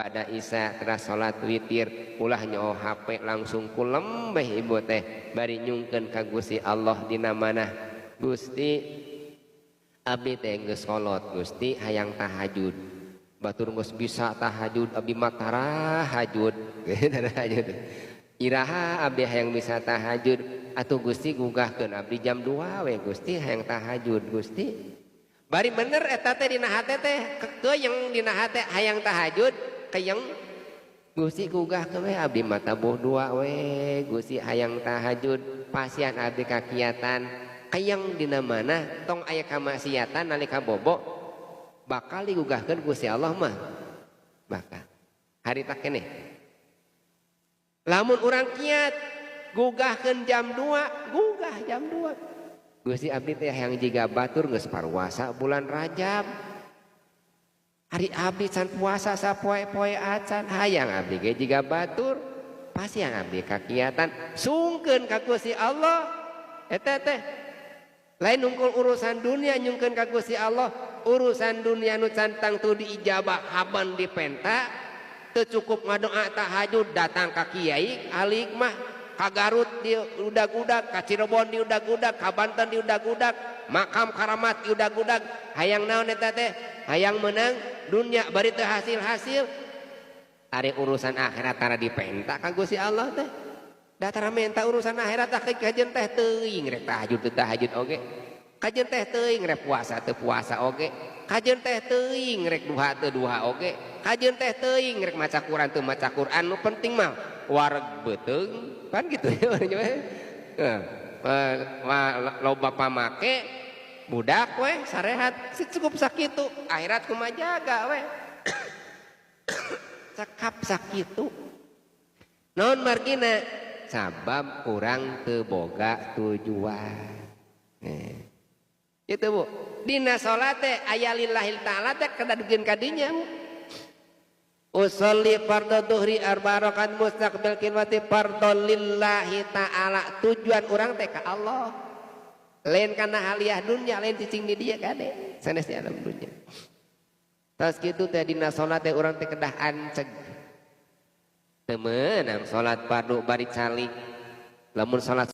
ba'da isya teras salat witir ulah nyaho HP langsung kulembeh ibu teh bari nyungkeun ka Gusti Allah dina manah Gusti abdi teh geus kolot Gusti hayang tahajud batur geus bisa tahajud abdi mah tahajud tahajud iraha abdi hayang bisa tahajud atuh Gusti gugahkeun abdi jam 2 we Gusti hayang tahajud Gusti bari bener eta teh dina hate teh keuyeung dina hate hayang tahajud kayang Gusti gugahkeun we abdi mah tabuh 2 we Gusti hayang tahajud pasian abdi kakiatan kayang dina mana tong aya kamaksiatan nalika bobo bakal digugahkeun Gusti Allah mah bakal harita keneh lamun urang kiat gugahkeun jam 2 gugah jam 2 Gusti abdi teh hayang jiga batur geus parwasa bulan Rajab hari abdi can puasa sapoe-poe acan hayang abdi ge jiga batur pasian abdi kakiatan sungkeun ka Gusti Allah eta teh lain nungkul urusan dunia nyungkeun ka Gusti Allah urusan dunia nu cantang tu diijabah haban dipenta teu cukup ngadoa tahajud datang ka kiai alik mah ka Garut di udag-udag, ka Cirebon di udag-udag, ka Banten di udag-udag, makam karamat di udag-udag, hayang naon eta teh? Hayang menang dunia bari teu hasil-hasil. Ari urusan akhirat tara dipenta ka Gusti Allah teh. Da tara menta urusan akhirat tah kajeun teh teuing rek tahajud teu tahajud oge. Kajeun teh teuing rek puasa teu puasa oge. Kajeun teh teuing rek duha teu duha oge. Kajeun teh teuing rek maca Quran teu maca Quran. Nu penting mah wareg beuteung kan gitu ya loba pamake budak we sarehat cukup sakitu akhirat kumaha jaga we cakap sakitu naon margina sabab urang teu boga tujuan itu Bu dina salat teh aya lillahil ta'ala teh kadadugeun ka dinya usolli fardhu dhuhri arba'a rakaat mustaqbil qiblat fardhu lillahi ta'ala tujuan urang teh ka Allah lain kana haliah dunya lain cicing di dieu kade sanes di alam dunya tas kitu teh dina salat teh urang teh kedah anceg teu meunang salat fardu bari calik lamun salat